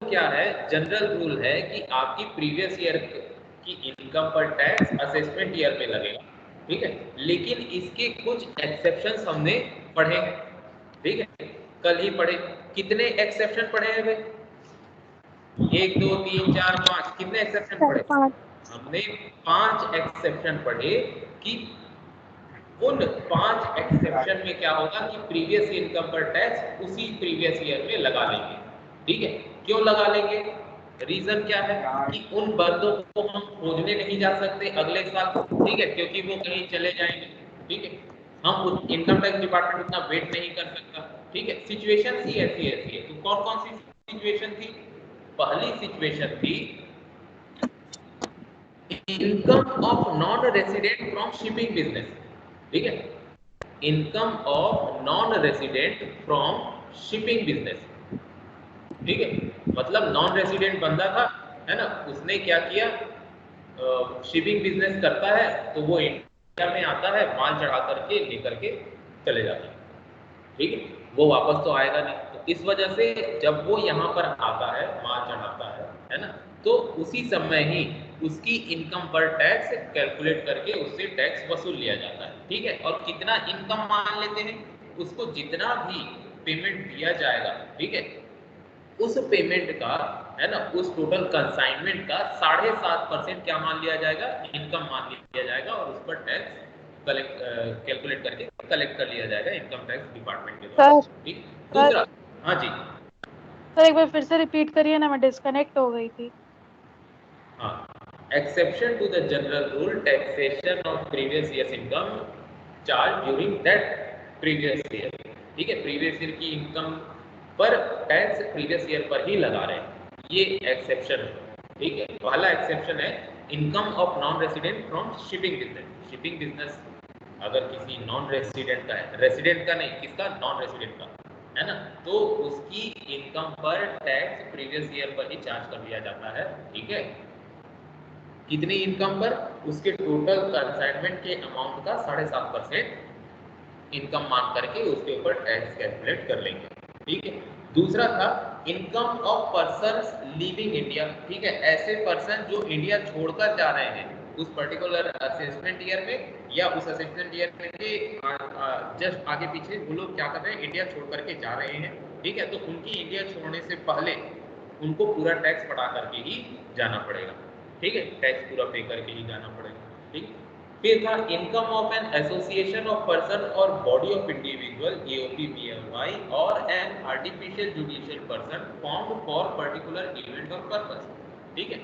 क्या है, general rule है कि आपकी प्रीवियस ईयर की इनकम पर टैक्स असेसमेंट ईयर में लगेगा, ठीक है। लेकिन इसके कुछ एक्सेप्शंस हमने पढ़े, ठीक है, कल ही पढ़े। कितने एक्सेप्शन पढ़े हैं भाई? 1 2 3 4 5, कितने एक्सेप्शन पढ़े? हमने 5 एक्सेप्शन पढ़े कि उन 5 एक्सेप्शन में क्या होगा कि प्रीवियस इनकम पर टैक्स उसी प्रीवियस ईयर में लगा लेंगे, ठीक है। क्यों लगा लेंगे? रीजन क्या है कि उन बंदों को हम खोजने नहीं जा सकते अगले साल, ठीक है, क्योंकि वो कहीं चले जाएंगे, ठीक है। हम इनकम टैक्स डिपार्टमेंट उतना वेट नहीं कर सकता, ठीक है। सिचुएशन ही ऐसी है। तो कौन कौन सी सिचुएशन थी? पहली सिचुएशन थी income of non resident from shipping business, ठीक है। Income of non resident from shipping business, ठीक है। मतलब नॉन रेसिडेंट बंदा था, है ना, उसने क्या किया, शिपिंग बिजनेस करता है, तो वो इंडिया में आता है, माल चढ़ा करके लेकर के चले जाता है, ठीक है। वो वापस तो आएगा नहीं, तो इस वजह से जब वो यहाँ पर आता है, माल चढ़ाता है ना, तो उसी समय ही उसकी इनकम पर टैक्स कैलकुलेट करके उससे टैक्स वसूल लिया जाता है, ठीक है। और कितना इनकम मान लेते हैं, उसको जितना भी पेमेंट दिया जाएगा, ठीक है, उस पेमेंट का, है ना, उस टोटल कंसाइनमेंट का 7.5% क्या मान लिया जाएगा, इनकम मान लिया जाएगा, और उस पर टैक्स कलेक्ट कैलकुलेट करके कलेक्ट कर लिया जाएगा इनकम टैक्स डिपार्टमेंट के द्वारा, सर ठीक। दूसरा, हाँ जी सर एक बार फिर से रिपीट करिए ना, मैं डिस्कनेक्ट हो गई थी। हाँ, exception to the general rule, taxation of previous years income charge during that previous year, ठीक है। प्रीवियस ईयर की इनकम पर टैक्स प्रीवियस ईयर पर ही लगा रहे हैं, ये एक्सेप्शन है, ठीक है। पहला एक्सेप्शन है income of non resident from shipping business. Shipping business अगर किसी नॉन रेसिडेंट का है, रेसिडेंट का नहीं, किसका, नॉन रेसिडेंट का, है ना, तो उसकी इनकम पर टैक्स प्रीवियस ईयर पर ही चार्ज कर लिया जाता है, ठीक है। कितनी इनकम पर? उसके टोटल कंसाइनमेंट के अमाउंट का 7.5% इनकम मान करके उसके ऊपर टैक्स कैलकुलेट कर लेंगे, ठीक है। दूसरा था income of person living India, ठीक है। ऐसे पर्सन जो इंडिया छोड़कर जा रहे हैं उस पर्टिकुलर असेसमेंट ईयर में, या उस असेसमेंट ईयर में के जस्ट आगे पीछे वो लोग क्या कर रहे हैं, इंडिया छोड़ करके जा रहे हैं, ठीक है। तो उनकी इंडिया छोड़ने से पहले उनको पूरा टैक्स पटा करके ही जाना पड़ेगा, ठीक है। टैक्स पूरा पे करके ही जाना पड़ेगा, ठीक। फिर था income of an association of person और बॉडी ऑफ इंडिविजुअल, एओपी बीएमवाई, और an artificial judicial person formed for particular event और पर्पस, ठीक है।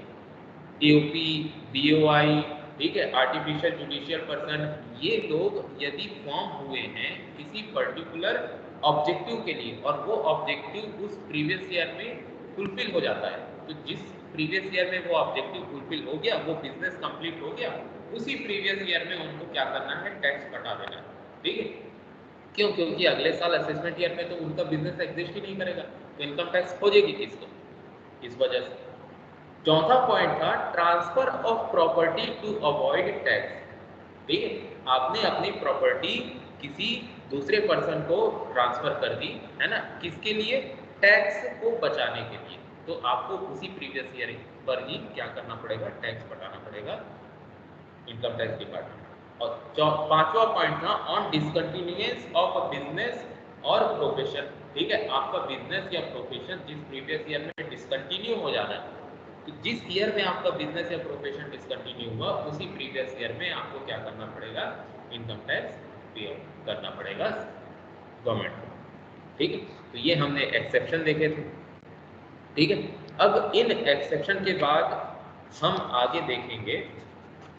एओपी, बीओआई, ठीक है, आर्टिफिशियल जुडिशियल पर्सन, ये लोग यदि फॉर्म हुए हैं किसी पर्टिकुलर ऑब्जेक्टिव के लिए, और वो ऑब्जेक्टिव उस प्रीवियस ईयर में फुलफिल हो जाता है, तो जिस प्रीवियस ईयर में वो ऑब्जेक्टिव फुलफिल हो गया, वो बिजनेस कंप्लीट हो गया, उसी प्रीवियस ईयर में उनको क्या करना है, टैक्स कटा देना है, ठीक है। क्यों? क्योंकि अगले साल असेसमेंट ईयर में तो उनका बिजनेस एग्जिस्ट ही नहीं करेगा, तो इनकम टैक्स खोजेगी किसको, इस वजह से। चौथा पॉइंट था transfer of property to avoid tax, ठीक है। आपने अपनी प्रॉपर्टी किसी दूसरे पर्सन को ट्रांसफर कर दी, है ना, किसके लिए, टैक्स को बचाने के लिए, तो आपको उसी प्रीवियस ईयर पर ही क्या करना पड़ेगा, टैक्स बटाना पड़ेगा इनकम टैक्स डिपार्टमेंट। और पांचवा पॉइंट था ऑन डिसकंटिन्यूएंस ऑफ अ बिजनेस और प्रोफेशन, ठीक है। आपका बिजनेस या प्रोफेशन जिस प्रीवियस ईयर में डिसकंटिन्यू हो जाना है, तो जिस ईयर में आपका बिजनेस या प्रोफेशन डिसकंटिन्यू हुआ, उसी प्रीवियस ईयर में आपको क्या करना पड़ेगा, इनकम टैक्स पे करना पड़ेगा गवर्नमेंट को, ठीक है। तो ये हमने एक्सेप्शन देखे थे, ठीक है। अब इन एक्सेप्शन के बाद हम आगे देखेंगे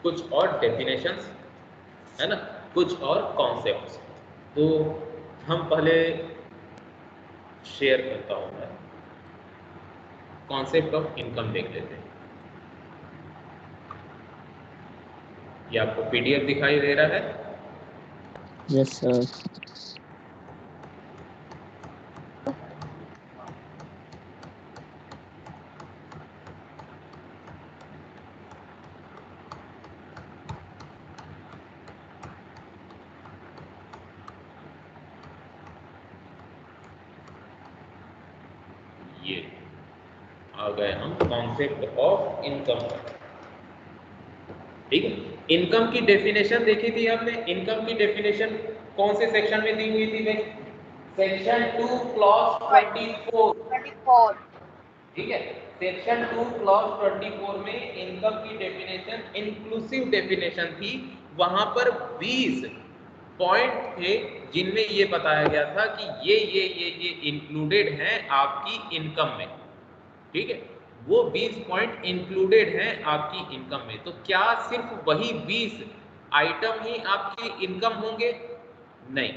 कुछ और डेफिनेशंस, है ना, कुछ और कॉन्सेप्ट्स। तो हम पहले शेयर करता हूं मैं, कॉन्सेप्ट ऑफ इनकम देख लेते हैं। ये आपको पीडीएफ दिखाई दे रहा है? Yes sir. ये आ गए हम कॉन्सेप्ट ऑफ इनकम पर। ठीक है, इनकम की डेफिनेशन देखी थी हमने। इनकम की डेफिनेशन कौन से सेक्शन में दी हुई थी भाई? Section 2 clause 24। ठीक है, सेक्शन 2 क्लॉज 24 में इनकम की डेफिनेशन इंक्लूसिव डेफिनेशन थी। वहां पर 20 पॉइंट थे जिनमें ये बताया गया था कि ये इंक्लूडेड हैं आपकी इनकम में। ठीक है, वो 20 पॉइंट इंक्लूडेड हैं आपकी इनकम में। तो क्या सिर्फ वही 20 आइटम ही आपकी इनकम होंगे? नहीं,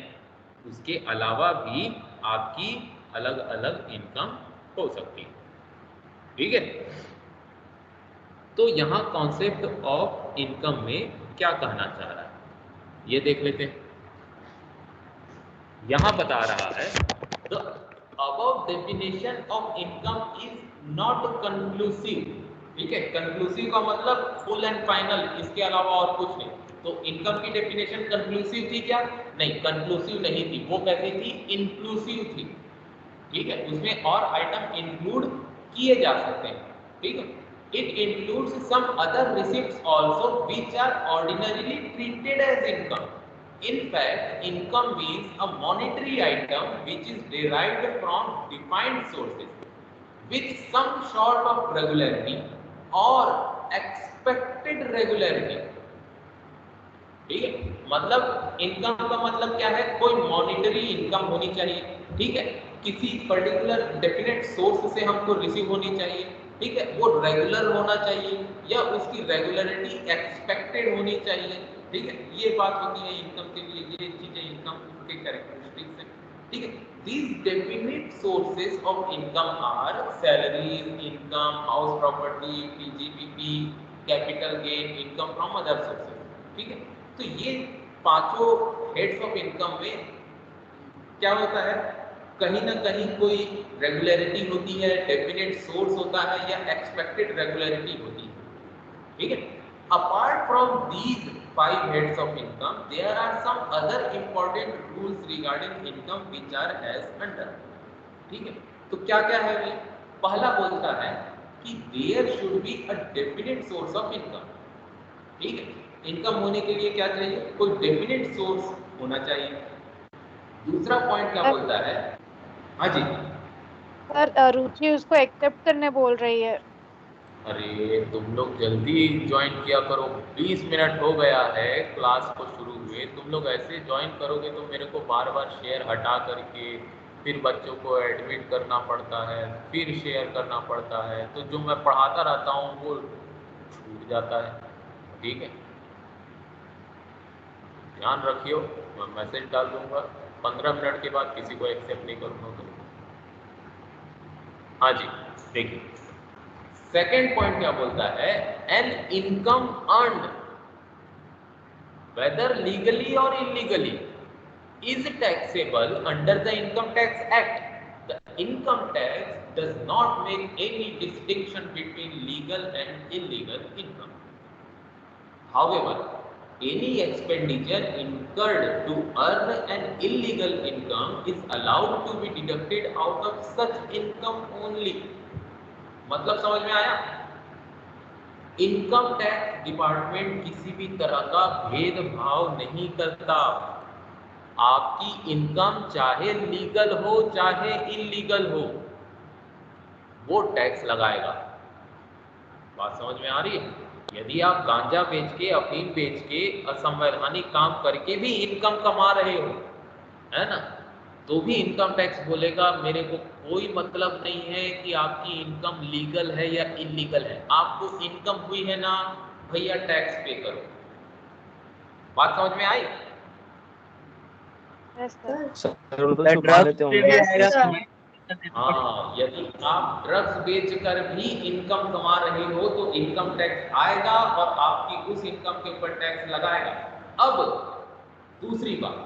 उसके अलावा भी आपकी अलग अलग इनकम हो सकती है। ठीक है, तो यहाँ कॉन्सेप्ट ऑफ इनकम में क्या कहना चाह रहा है ये देख लेते हैं। यहाँ बता रहा है the above definition of income is not conclusive. ठीक है, कंक्लूसिव का मतलब फुल एंड फाइनल, इसके अलावा और कुछ नहीं। तो इनकम की डेफिनेशन कंक्लूसिव थी क्या? नहीं, कंक्लूसिव नहीं थी। वो कैसी थी? इंक्लूसिव थी। ठीक है, उसमें और आइटम इंक्लूड किए जा सकते हैं। ठीक है, it includes some other receipts also which are ordinarily treated as income. In fact, income means a monetary item which is derived from defined sources with some sort of regularity or expected regularity। ठीक है, मतलब income का मतलब क्या है? कोई monetary income होनी चाहिए। ठीक है, किसी पर्टिकुलर डेफिनेट सोर्स से हमको रिसीव होनी चाहिए। ठीक है, वो रेगुलर होना चाहिए या उसकी रेगुलरिटी एक्सपेक्टेड होनी चाहिए। ठीक है, ये बात होती है इनकम के लिए। ये चीजें इनकम के कैरेक्टरिस्टिक्स हैं। ठीक है, these definite sources of income are salaries, income, house property, PGBP, capital gain, income from other sources। ठीक है, तो ये पांचों हेड्स ऑफ इनकम में क्या होता है? कहीं ना कहीं कोई रेगुलरिटी होती है, डेफिनेट सोर्स होता है या एक्सपेक्टेड रेगुलरिटी होती है। ठीक है, apart from these 5 heads of income there are some other important rules regarding income which are as under. ठीक है, तो क्या क्या है ये? पहला बोलता है कि there should be a definite source of income. ठीक है, इनकम होने के लिए क्या चाहिए? कोई डेफिनेट सोर्स होना चाहिए। दूसरा पॉइंट क्या बोलता है? हाँ जी। सर रुचि उसको एक्सेप्ट करने बोल रही है। अरे तुम लोग जल्दी ज्वाइन किया करो, 20 मिनट हो गया है क्लास को शुरू हुए। तुम लोग ऐसे ज्वाइन करोगे तो मेरे को बार बार शेयर हटा करके फिर बच्चों को एडमिट करना पड़ता है, फिर शेयर करना पड़ता है, तो जो मैं पढ़ाता रहता हूँ वो छूट जाता है। ठीक है, ध्यान रखियो, मैं मैसेज डाल दूंगा 15 मिनट के बाद, किसी को एक्सेप्ट नहीं करूंगा तो। हाँ जी, देखिए सेकेंड पॉइंट क्या बोलता है? An income earned whether legally or illegally is taxable under the income tax act. The income tax does not make any distinction between legal and illegal income. However, any expenditure incurred to earn an illegal income is allowed to be deducted out of such income only। मतलब समझ में आया? Income tax department किसी भी तरह का भेदभाव नहीं करता। आपकी इनकम चाहे लीगल हो चाहे इलीगल हो, वो टैक्स लगाएगा। बात समझ में आ रही है? यदि आप गांजा बेच के, अफीम बेच के, असंवैधानिक काम करके भी इनकम कमा रहे हो, है ना, तो भी इनकम टैक्स बोलेगा मेरे को कोई मतलब नहीं है कि आपकी इनकम लीगल है या इलीगल है, आपको इनकम हुई है ना भैया, टैक्स पे करो। बात समझ में आई? Yes sir. सर उनको छुपा लेते होंगे। हाँ, यदि आप ड्रग्स बेचकर भी इनकम कमा रहे हो तो इनकम टैक्स आएगा और आपकी उस इनकम के ऊपर टैक्स लगाएगा। अब दूसरी बात,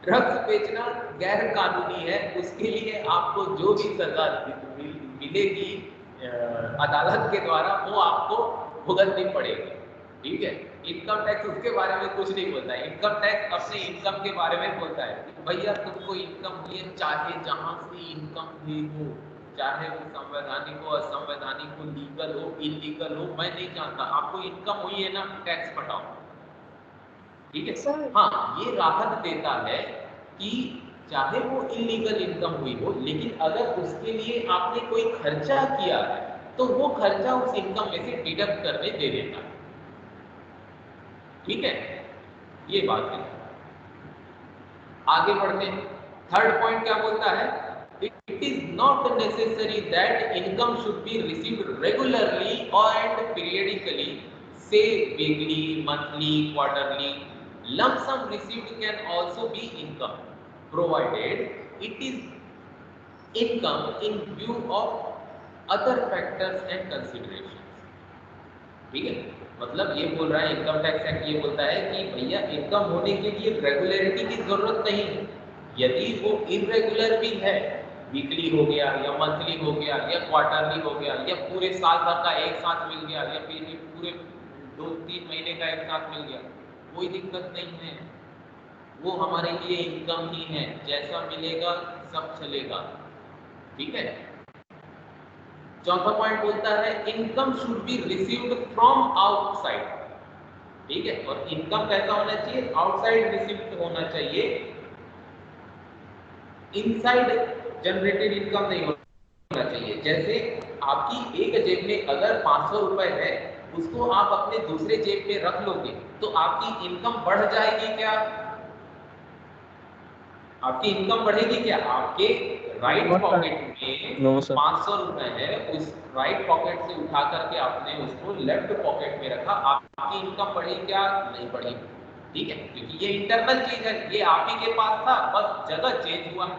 ड्रग्स बेचना गैर कानूनी है, उसके लिए आपको जो भी सजा मिलेगी अदालत के द्वारा वो आपको भुगतनी पड़ेगी। ठीक है, इनकम टैक्स उसके बारे में कुछ नहीं बोलता है। इनकम टैक्स अपने इनकम के बारे में बोलता है कि भैया तुमको इनकम हुई है, चाहे जहां से इनकम हुई हो, चाहे वो संवैधानिक हो, असंवैधानिक हो, लीगल हो, इलीगल हो, मैं नहीं जानता, आपको इनकम हुई है ना, टैक्स पटाओ, ठीक है। हाँ, ये राहत देता है कि चाहे वो इलीगल इनकम हुई हो, लेकिन अगर उसके लिए आपने कोई खर्चा किया है तो वो खर्चा उस इनकम में से डिडक्ट करने दे देता है, ठीक है, ये बात है। आगे बढ़ते हैं, थर्ड पॉइंट क्या बोलता है, it is not necessary that income should be received regularly and periodically, say weekly, monthly, quarterly. Lump sum received can also be income, provided it is income in view of other factors and considerations. ठीक है, मतलब ये बोल रहा है income tax act, ये बोलता है कि भैया इनकम होने के लिए रेगुलरिटी की जरूरत नहीं है। यदि वो इरेगुलर भी है, वीकली हो गया या मंथली हो गया या क्वार्टरली हो गया या पूरे साल भर का एक साथ मिल गया या फिर पूरे 2-3 महीने का एक साथ मिल गया, कोई दिक्कत नहीं है, वो हमारे लिए इनकम ही है, जैसा मिलेगा सब चलेगा, ठीक है। चौथा पॉइंट बोलता है income should be received from outside, ठीक है, और इनकम कैसा होना चाहिए, आउटसाइड रिसीव्ड होना चाहिए, इनसाइड जनरेटेड इनकम नहीं होना चाहिए। जैसे आपकी एक जेब में अगर 500 रुपए है, उसको आप अपने दूसरे जेब में रख लोगे तो आपकी इनकम बढ़ जाएगी क्या, आपकी इनकम बढ़ेगी क्या, आपके राइट पॉकेट में 500 रुपए है, उस राइट पॉकेट से उठा करके आपने उसको लेफ्ट पॉकेट में रखा, आपकी इनकम बढ़ी क्या, नहीं बढ़ी, ठीक है, क्योंकि ये इंटरनल चीज है, ये आप ही के पास था, बस जगह चेंज हुआ।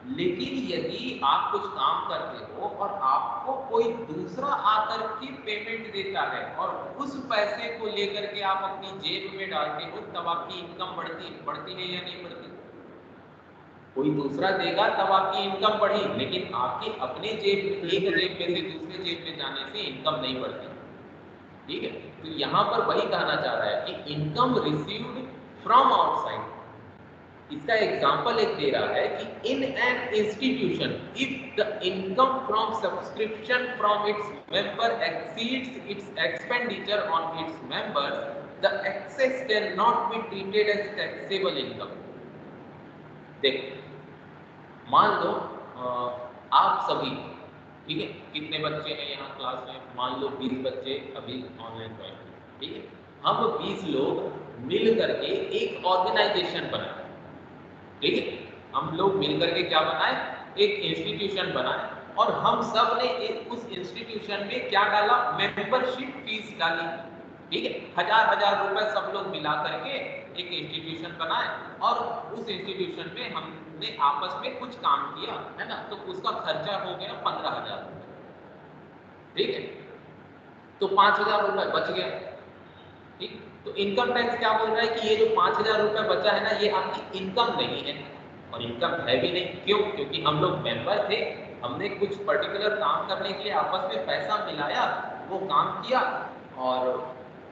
लेकिन यदि आप कुछ काम करते हो और आपको कोई दूसरा आकर के पेमेंट देता है और उस पैसे को लेकर के आप अपनी जेब में डालते हो, तब आपकी इनकम बढ़ती है या नहीं बढ़ती, कोई दूसरा देगा तब आपकी इनकम बढ़ी, लेकिन आपके अपने जेब, एक जेब में से दूसरे जेब में जाने से इनकम नहीं बढ़ती, ठीक है। तो यहाँ पर वही कहना चाह रहा है कि इनकम रिसीव्ड फ्रॉम आउटसाइड, इसका एग्जांपल एक दे रहा है कि in an institution if the income from subscription from its member exceeds its expenditure on its members, the excess can not be treated as taxable income. देखो, मान लो आप सभी, ठीक है, कितने बच्चे हैं यहाँ क्लास में, मान लो 20 बच्चे अभी ऑनलाइन ज्वाइन, ठीक है, हम 20 लोग मिल करके एक ऑर्गेनाइजेशन बनाए, ठीक है, हम लोग मिल करके क्या बनाए, एक इंस्टीट्यूशन बनाए, और हम सब ने उस इंस्टीट्यूशन में क्या डाला, मेंबरशिप फीस डाली, ठीक है, 1000 रुपए सब लोग मिला करके एक इंस्टीट्यूशन बनाए, और उस इंस्टीट्यूशन में हमने आपस में कुछ काम किया, है ना, तो उसका खर्चा हो गया 15,000 रुपए, ठीक है, तो 5,000 रुपए बच गया, ठीक। तो इनकम टैक्स क्या बोल रहा है कि ये जो 5,000 रुपए बचा है ना, ये आपकी इनकम नहीं है, और इनकम है भी नहीं, क्यों, क्योंकि हम लोग मेंबर थे, हमने कुछ पर्टिकुलर काम करने के लिए आपस में पैसा मिलाया, वो काम किया और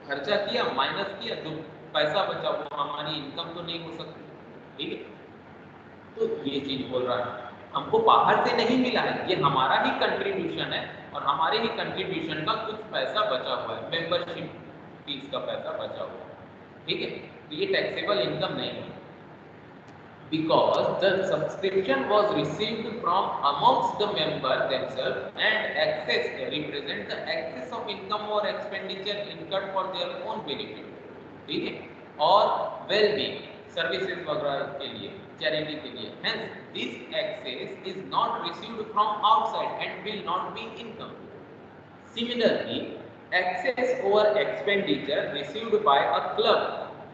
खर्चा किया, माइनस किया, जो पैसा बचा वो हमारी इनकम तो नहीं हो सकती, ठीक है। तो ये चीज बोल रहा है, हमको बाहर से नहीं मिला है, ये हमारा ही कंट्रीब्यूशन है, और हमारे ही कंट्रीब्यूशन का कुछ पैसा बचा हुआ है, मेंबरशिप फीस का पैसा बचा हुआ है, ठीक है, तो ये टैक्सेबल इनकम नहीं है, because the subscription was received from amongst the member themselves and excess represent the excess of income or expenditure incurred for their own benefit, ठीक है, और well-being सर्विसेज वगैरह के लिए, चैरिटी के लिए, hence this excess is not received from outside and will not be income. Similarly, excess over expenditure received by a club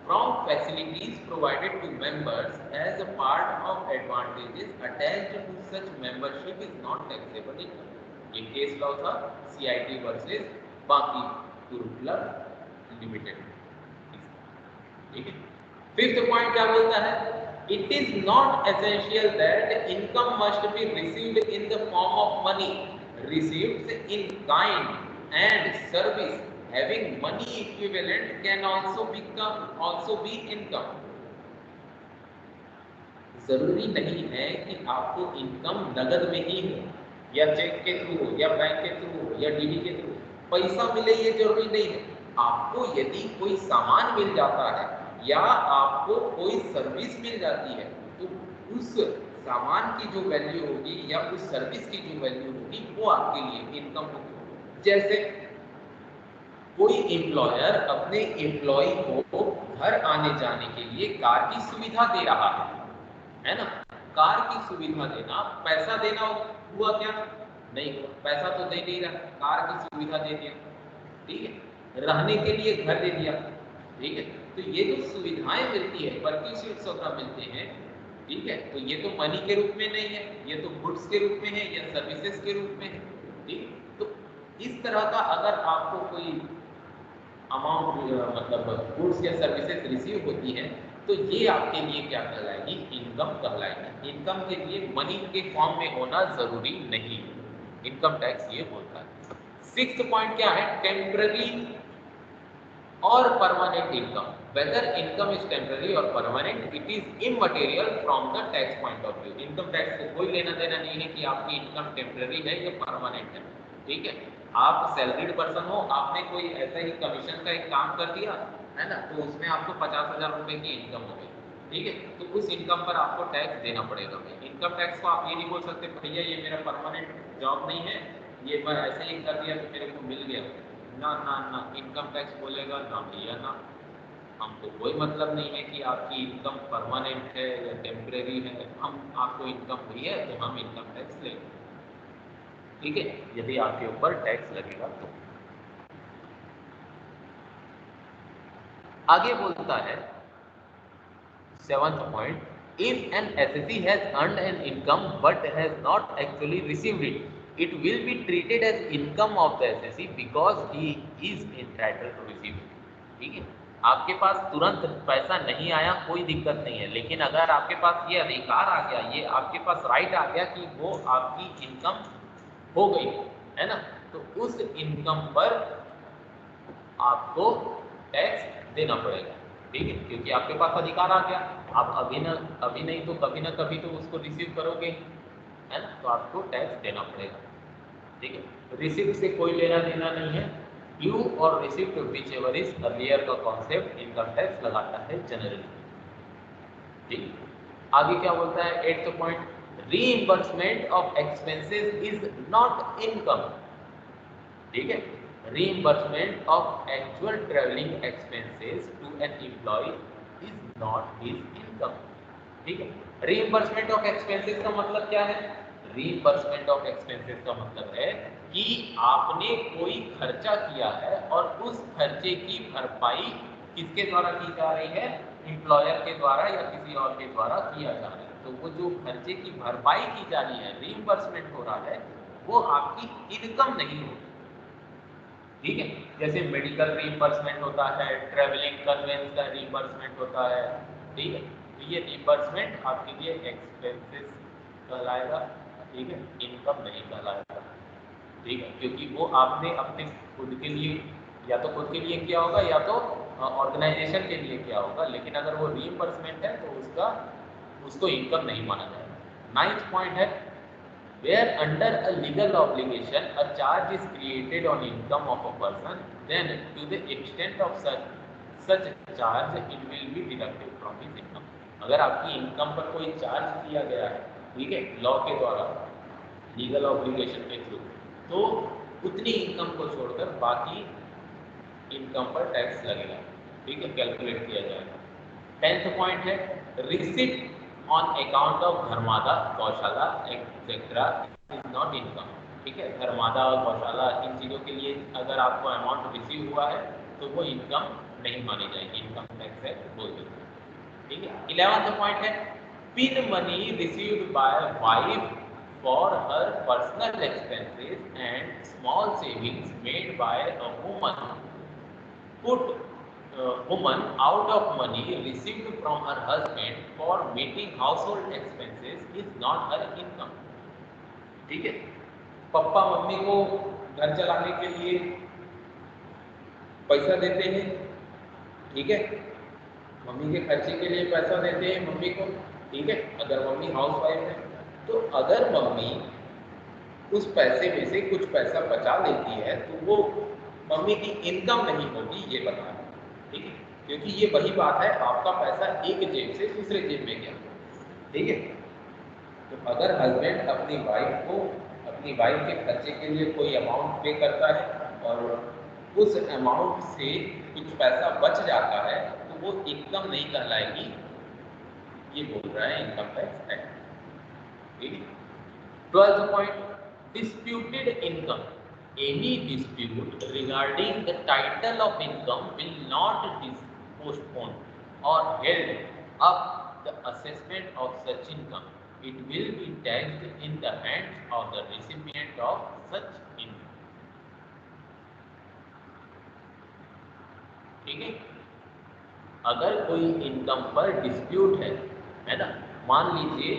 from facilities provided to members as a part of advantages attached to such membership is not taxable income. ये case law था CIT versus बाकी गुरु club limited, ठीक है। Fifth point क्या बोलता है, it is not essential that income must be received in the form of money, received in kind and service having money equivalent can also be income. जरूरी नहीं है कि आपको इनकम नगद में ही हो, या चेक के थ्रू हो या बैंक के थ्रू हो या डीडी के थ्रू, पैसा मिले ये जरूरी नहीं है। आपको यदि कोई सामान मिल जाता है या आपको कोई सर्विस मिल जाती है तो उस सामान की जो वैल्यू होगी या उस सर्विस की जो वैल्यू होगी वो आपके लिए इनकम होगी। जैसे कोई एम्प्लॉयर अपने एम्प्लॉय को घर आने जाने के लिए कार की सुविधा दे रहा है ना। कार की सुविधा देना पैसा देना हुआ क्या? नहीं हुआ, पैसा तो दे नहीं रहा, कार की सुविधा दे दिया, ठीक है। रहने के लिए घर दे दिया, ठीक है। तो ये जो सुविधाएं मिलती है, परक्यूसिट्स वगैरह मिलते हैं, ठीक है, तो ये तो मनी के रूप में नहीं है, ये तो गुड्स के रूप में है या सर्विसेज के रूप में है, ठीक। तो इस तरह का अगर आपको कोई अमाउंट मतलब गुड्स या सर्विसेज रिसीव होती है तो ये आपके लिए क्या कहलाएगी? इनकम कहलाएगी। इनकम के लिए मनी के फॉर्म में होना जरूरी नहीं, इनकम टैक्स ये बोलता है। सिक्स्थ पॉइंट क्या है? टेम्पररी और permanent income. Whether income is temporary और permanent, it is immaterial from the tax point of view. Income tax को कोई लेना देना नहीं है कि आपकी इनकम टेम्पररी है या परमानेंट है, ठीक है। आप सैलरीड पर्सन हो, आपने कोई ऐसा ही कमीशन का एक काम कर दिया है ना, तो उसमें आपको 50,000 रुपए की इनकम हो गई, ठीक है, तो उस इनकम पर आपको टैक्स देना पड़ेगा। इनकम टैक्स को आप ये नहीं बोल सकते भैया ये मेरा परमानेंट जॉब नहीं है, ये मैं ऐसे ही कर दिया तो मेरे को मिल गया, ना ना ना, इनकम टैक्स बोलेगा ना भैया ना, हमको कोई मतलब नहीं है कि आपकी इनकम परमानेंट है या टेम्परेरी है, हम आपको इनकम हुई है तो हम इनकम टैक्स लेंगे, ठीक है, यदि आपके ऊपर टैक्स लगेगा तो। आगे बोलता है seventh point, if an SSC has earned an income but has not actually received it will be treated as income of the SSC because he is entitled to receive it, ठीक है। आपके पास तुरंत पैसा नहीं आया कोई दिक्कत नहीं है, लेकिन अगर आपके पास ये अधिकार आ गया, ये आपके पास राइट आ गया कि वो आपकी इनकम हो गई है ना, तो उस इनकम पर आपको टैक्स देना पड़ेगा, ठीक है, क्योंकि आपके पास अधिकार आ गया। आप अभी नहीं तो कभी ना कभी तो उसको रिसीव करोगे, है ना, तो आपको टैक्स देना पड़ेगा, ठीक है। रिसिप्ट से कोई लेना देना नहीं है, ड्यू और receipt whichever is earlier का कॉन्सेप्ट इनकम टैक्स लगाता है जनरली, ठीक। आगे क्या बोलता है eighth point, reimbursement of expenses is not income, ठीक है। Reimbursement of actual travelling expenses to an employee is not his income, ठीक है। रीइंबर्समेंट ऑफ एक्सपेंसेस का मतलब क्या है? रीइंबर्समेंट ऑफ एक्सपेंसेस का मतलब है कि आपने कोई खर्चा किया है और उस खर्चे की भरपाई किसके द्वारा की जा रही है? एम्प्लॉयर के द्वारा या किसी और के द्वारा किया जा रहा है। तो वो जो खर्चे की भरपाई की जा रही है, रीइंबर्समेंट हो रहा है, वो आपकी इनकम नहीं होगी, ठीक है। जैसे मेडिकल रीइंबर्समेंट होता है, ट्रैवलिंग कन्वेंस का रीइंबर्समेंट होता है, ठीक है। तो ये रीइंबर्समेंट आपके लिए एक्सपेंसेस कहलाएगा, ठीक है, इनकम नहीं कहलाएगा, ठीक है, क्योंकि वो आपने अपने खुद के लिए या तो खुद के लिए किया होगा या तो ऑर्गेनाइजेशन के लिए किया होगा, लेकिन अगर वो रीइंबर्समेंट है तो उसको इनकम नहीं माना जाएगा। नाइन्थ पॉइंट है, where under a legal obligation a charge is created on income of a person, then to the extent of such charge it will be deducted from his income। अगर आपकी income पर कोई charge किया गया है, ठीक है, लॉ के द्वारा, लीगल ऑब्लिगेशन के थ्रू, तो उतनी इनकम को छोड़कर बाकी इनकम पर टैक्स लगेगा, ठीक है, कैलकुलेट किया जाएगा। 10th पॉइंट है, रिसिप्ट ऑन अकाउंट ऑफ धर्मादा गौशाला एक्सेट्रा इज नॉट इनकम, ठीक है। धर्मादा और गौशाला इन चीज़ों के लिए अगर आपको अमाउंट रिसीव हुआ है तो वो इनकम नहीं मानी जाएगी, इनकम टैक्स है बोल देते हैं, ठीक है। 11th पॉइंट है, pin money received by wife for her personal expenses and small savings made by a woman put woman out of money received from her husband for meeting household expenses is not her income, ठीक है। Papa mummy को घर चलाने के लिए पैसा देते हैं, ठीक है, मम्मी के खर्चे के लिए पैसा देते हैं मम्मी को, ठीक है, अगर मम्मी हाउस वाइफ है तो अगर मम्मी उस पैसे में से कुछ पैसा बचा लेती है तो वो मम्मी की इनकम नहीं होगी, ये बता, ठीक है, क्योंकि ये वही बात है, आपका पैसा एक जेब से दूसरे जेब में गया, ठीक है। तो अगर हस्बैंड अपनी वाइफ के खर्चे के लिए कोई अमाउंट पे करता है और उस अमाउंट से कुछ पैसा बच जाता है तो वो इनकम नहीं कहलाएगी, ये बोल रहा है इनकम टैक्स एक्ट, ठीक है। 12th point, disputed income. Any dispute regarding the title of income will not postpone or held up the assessment of such income. It will be taxed in the hands of the recipient of such income. ठीक है, अगर कोई income पर dispute है ना, मान लीजिए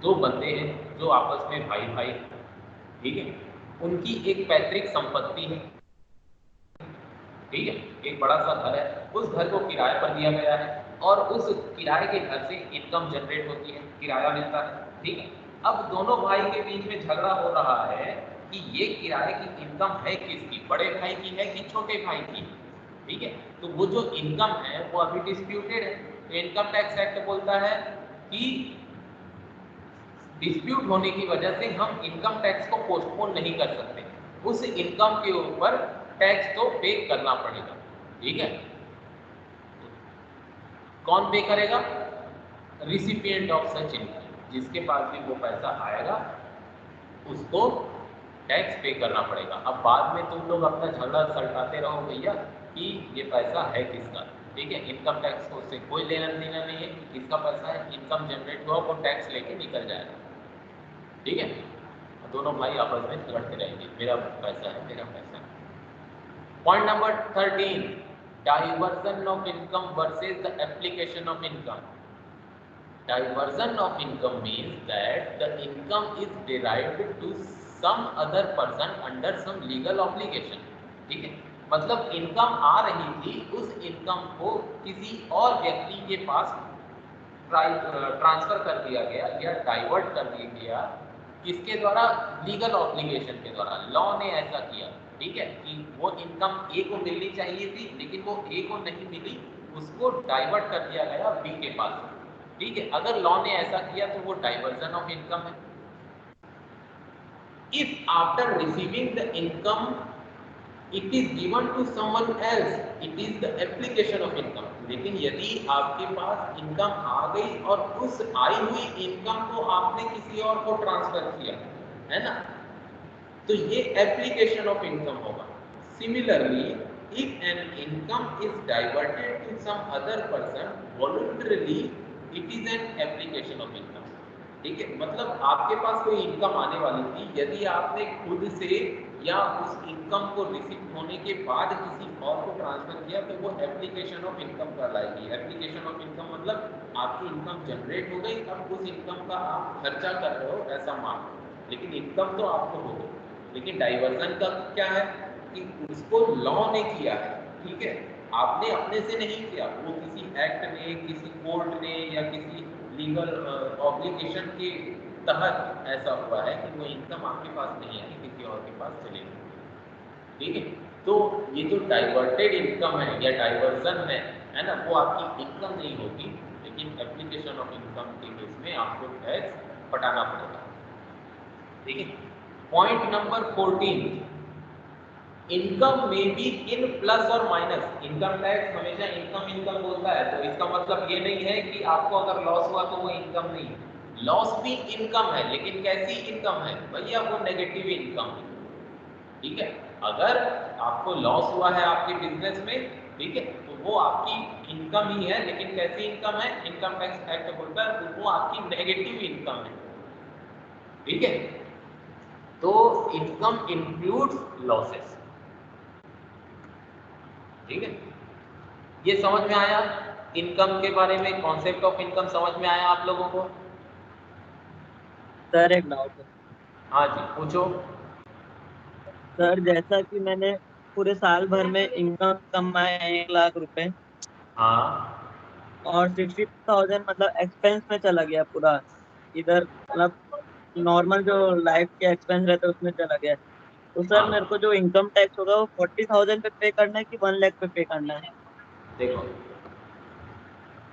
दो बंदे हैं जो आपस में भाई भाई, ठीक है, उनकी एक पैतृक संपत्ति है, ठीक है, एक बड़ा सा घर है, उस घर को किराए पर दिया गया है और उस किराए के घर से इनकम जनरेट होती है, किराया मिलता है, ठीक है। अब दोनों भाई के बीच में झगड़ा हो रहा है कि ये किराए की इनकम है किसकी, बड़े भाई की है कि छोटे भाई की, ठीक है। तो वो जो इनकम है वो अभी डिस्प्यूटेड है, तो इनकम टैक्स एक्ट बोलता है कि डिस्प्यूट होने की वजह से हम इनकम टैक्स को पोस्टपोन नहीं कर सकते, उस इनकम के ऊपर टैक्स तो पे करना पड़ेगा, ठीक है। कौन पे करेगा? रिसिपिएंट ऑफ सच इनकम, जिसके पास भी वो पैसा आएगा उसको टैक्स पे करना पड़ेगा। अब बाद में तुम लोग अपना झगड़ा सलटाते रहो भैया कि ये पैसा है किसका, ठीक है, इनकम टैक्स को उससे कोई लेना देना नहीं है, किसका पैसा है, इनकम जनरेट हुआ वो टैक्स लेके निकल जाएगा, ठीक है। दोनों भाई आपस में लड़ते रहेंगे, मेरा पैसा है मेरा पैसा है। Point number 13, diversion of income versus the application of income. Diversion of income means that the income is derived to some other person under some legal obligation, ठीक है, मतलब इनकम आ रही थी, उस इनकम को किसी और व्यक्ति के पास ट्रांसफर कर दिया गया या डाइवर्ट कर दिया गया, किसके द्वारा? लीगल ऑब्लिगेशन के द्वारा, लॉ ने ऐसा किया, ठीक है, कि वो इनकम ए को मिलनी चाहिए थी लेकिन वो ए को नहीं मिली, उसको डाइवर्ट कर दिया गया बी के पास, ठीक है। अगर लॉ ने ऐसा किया तो वो डाइवर्जन ऑफ इनकम है। If after receiving the income it is given to someone else, it is the application of income. लेकिन यदि आपके पास इनकम आ गई और उस आई हुई इनकम को आपने किसी और को ट्रांसफर किया, है ना, तो ये एप्लीकेशन ऑफ इनकम होगा। Similarly if an income is diverted to some other person voluntarily, it is an application of income, ठीक है। मतलब आपके पास कोई इनकम आने वाली थी, यदि आपने खुद से या उस इनकम को रिसीव होने के बाद किसी और को ट्रांसफर किया तो वो एप्लीकेशन ऑफ इनकम कहलाएगी। एप्लीकेशन ऑफ इनकम मतलब आपकी इनकम जनरेट हो गई, अब उस इनकम का आप खर्चा कर रहे हो ऐसा मान लो, लेकिन इनकम तो आपको हो गई। लेकिन डाइवर्जन का क्या है कि उसको लॉ ने किया है, ठीक है, आपने अपने से नहीं किया, वो किसी एक्ट ने, किसी कोर्ट ने या किसी लीगल ऑब्लिगेशन के तहत ऐसा हुआ है कि वो इनकम आपके पास नहीं आई, किसी और के पास चली गई, ठीक है। तो ये जो डाइवर्टेड इनकम है या डाइवर्जन है ना, वो आपकी इनकम नहीं होगी, लेकिन एप्लीकेशन ऑफ इनकम के केस में आपको टैक्स पटाना पड़ेगा, ठीक है। पॉइंट नंबर 14, इनकम में बी इन प्लस और माइनस। इनकम टैक्स हमेशा इनकम इनकम बोलता है, तो इसका मतलब ये नहीं है कि आपको अगर लॉस हुआ तो वो इनकम नहीं है, लॉस भी इनकम है, लेकिन कैसी इनकम है भैया? वो नेगेटिव इनकम है, ठीक है। अगर आपको लॉस हुआ है आपके बिजनेस में, ठीक है, तो वो आपकी इनकम ही है, लेकिन कैसी इनकम है? इनकम टैक्स एक्ट बोलता है तो वो आपकी नेगेटिव इनकम है, ठीक है। तो इनकम इंक्लूड्स लॉसेस, ठीक है। ये समझ में आया इनकम के बारे में, कॉन्सेप्ट ऑफ इनकम समझ में आया आप लोगों को? सर एक डाउट है। हाँ जी, पूछो। सर जैसा कि मैंने पूरे साल भर में इनकम कमाए हैं 1 लाख रुपए हाँ और 60,000 मतलब एक्सपेंस में चला गया पूरा, इधर मतलब नॉर्मल जो लाइफ के एक्सपेंस रहते हैं उसमें चला गया है। तो सर मेरे को हाँ जो इनकम टैक्स होगा वो 40,000 पे पे करना है कि 1 लाख पे पे करना है? देखो,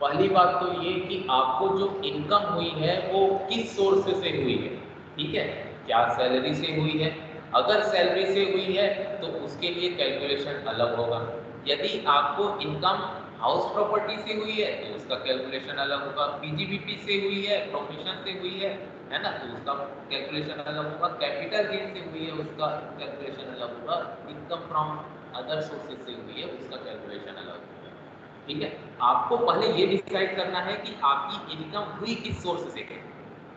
पहली बात तो ये कि आपको जो इनकम हुई है वो किस सोर्स से हुई है, ठीक है? क्या सैलरी से हुई है? अगर सैलरी से हुई है तो उसके लिए कैलकुलेशन अलग होगा। यदि आपको इनकम हाउस प्रॉपर्टी से हुई है तो उसका कैलकुलेशन अलग होगा। पीजीबीपी से हुई है, प्रोफेशन से हुई है ना, तो उसका कैलकुलेशन अलग होगा। कैपिटल गेन से हुई है उसका कैलकुलेशन अलग होगा। इनकम फ्रॉम अदर सोर्सेज से हुई है उसका कैलकुलेशन अलग होगा। ठीक है, आपको पहले ये डिसाइड करना है कि आपकी इनकम हुई किस सोर्स से है।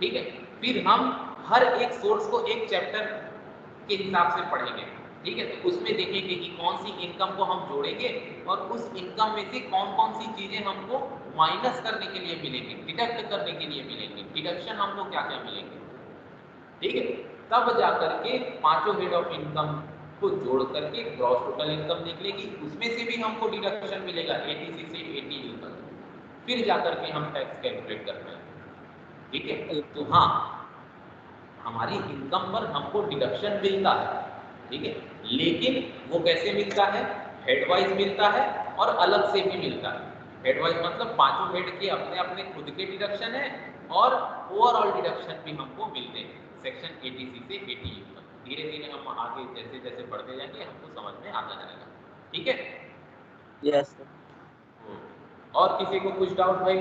ठीक है, फिर हम हर एक सोर्स को एक चैप्टर के हिसाब से पढ़ेंगे। ठीक है, तो उसमें देखेंगे कि कौन सी इनकम को हम जोड़ेंगे और उस इनकम में से कौन कौन सी चीजें हमको माइनस करने के लिए मिलेंगी, डिडक्ट करने के लिए मिलेंगे, डिडक्शन हमको क्या क्या मिलेंगे। ठीक है, तब जाकर के पांचों हेड ऑफ इनकम को जोड़ करके ग्रॉस टोटल इनकम निकलेगी। उसमें से भी हमको डिडक्शन मिलेगा एटीसी से एटीयू तक, फिर जाकर के हम टैक्स कैलकुलेट करते हैं। ठीक है, तो हाँ, हमारी इनकम पर हमको डिडक्शन मिलता है। ठीक है, लेकिन वो कैसे मिलता है? हेड वाइज मिलता है और अलग से भी मिलता है। हेड वाइज मतलब पांचों हेड के अपने अपने खुद के डिडक्शन है और ओवरऑल डिडक्शन भी हमको मिलते हैं सेक्शन एटीसी से एटीयू तक। धीरे धीरे हम आगे जैसे जैसे बढ़ते जाएंगे हमको समझ में आता जाएगा। ठीक है। Yes sir. और किसी को कुछ डाउट भाई?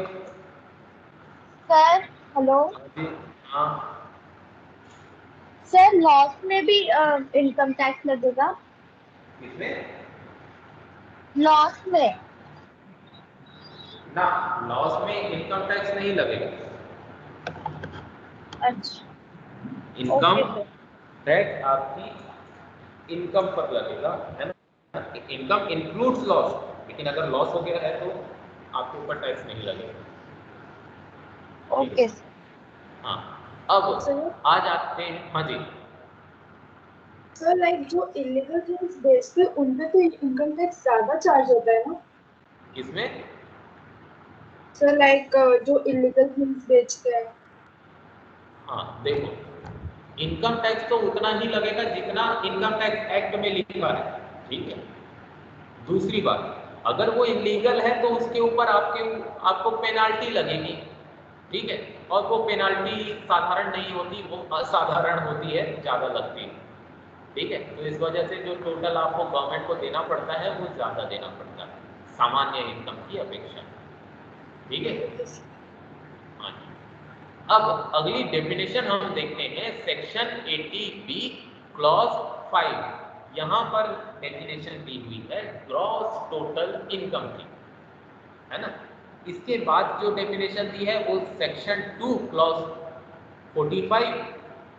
Sir hello. हाँ जी। हाँ, सर लॉस में भी इनकम टैक्स लगेगा? किसमें? लॉस में? ना, लॉस में इनकम टैक्स नहीं लगेगा। अच्छा। Income okay sir. टैक्स आपकी इनकम पर लगेगा, है ना। इनकम इंक्लूड्स लॉस, लेकिन अगर लॉस हो गया है तो आपके ऊपर टैक्स नहीं लगेगा। ठीक ओके है। सर। हाँ, अब सर आ जाते हैं। हाँ जी। सर लाइक जो इलीगल थिंग्स बेचते हैं उन पे तो इनकम टैक्स ज्यादा चार्ज होता है ना? किसमें? सर लाइक जो इलीगल थिंग्स बेचते हैं। हाँ देखो, इनकम टैक्स तो उतना ही लगेगा जितना इनकम टैक्स एक्ट में लिखा है। ठीक है। दूसरी बात, अगर वो इलीगल है तो उसके ऊपर आपको पेनाल्टी लगेगी। ठीक है, और वो पेनाल्टी साधारण नहीं होती, वो असाधारण होती है, ज़्यादा लगती है। ठीक है, तो इस वजह से जो टोटल आपको गवर्नमेंट को देना पड़ता है वो ज़्यादा देना पड़ता है सामान्य इनकम की अपेक्षा। ठीक है। हाँ जी। अब अगली डेफिनेशन हम देखते हैं सेक्शन 80B क्लॉज 5। यहाँ पर डेफिनेशन दी हुई है ग्रॉस टोटल इनकम की, है ना। इसके बाद जो डेफिनेशन दी है वो सेक्शन 2 क्लॉज 45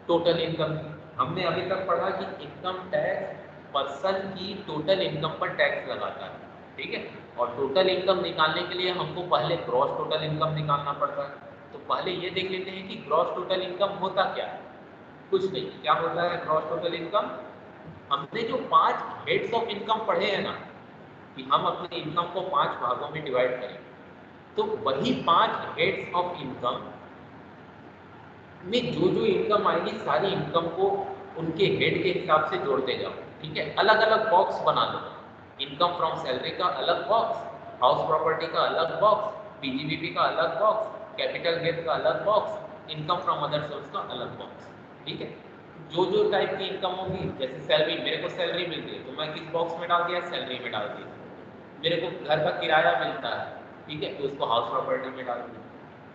टोटल इनकम की। हमने अभी तक पढ़ा कि इनकम टैक्स पर्सन की टोटल इनकम पर टैक्स लगाता है। ठीक है, और टोटल इनकम निकालने के लिए हमको पहले ग्रॉस टोटल इनकम निकालना पड़ता है। तो पहले ये देख लेते हैं कि ग्रॉस टोटल इनकम होता क्या है। कुछ नहीं, क्या होता है ग्रॉस टोटल इनकम? हमने जो 5 हेड्स ऑफ इनकम पढ़े हैं ना, कि हम अपने इनकम को 5 भागों में डिवाइड करें, तो वही 5 हेड्स ऑफ इनकम में जो जो इनकम आएगी सारी इनकम को उनके हेड के हिसाब से जोड़ते जाओ। ठीक है, अलग अलग बॉक्स बना दो। इनकम फ्रॉम सैलरी का अलग बॉक्स, हाउस प्रॉपर्टी का अलग बॉक्स, पीजीबीपी का अलग बॉक्स, कैपिटल गेन का अलग box, income from other source का अलग बॉक्स। ठीक है, जो जो टाइप की इनकम होगी, जैसे सैलरी, मेरे को सैलरी मिलती है तो मैं किस बॉक्स में डाल दिया? सैलरी में डाल दिया। मेरे को घर का किराया मिलता है, ठीक है, तो उसको हाउस प्रॉपर्टी में डाल दिया।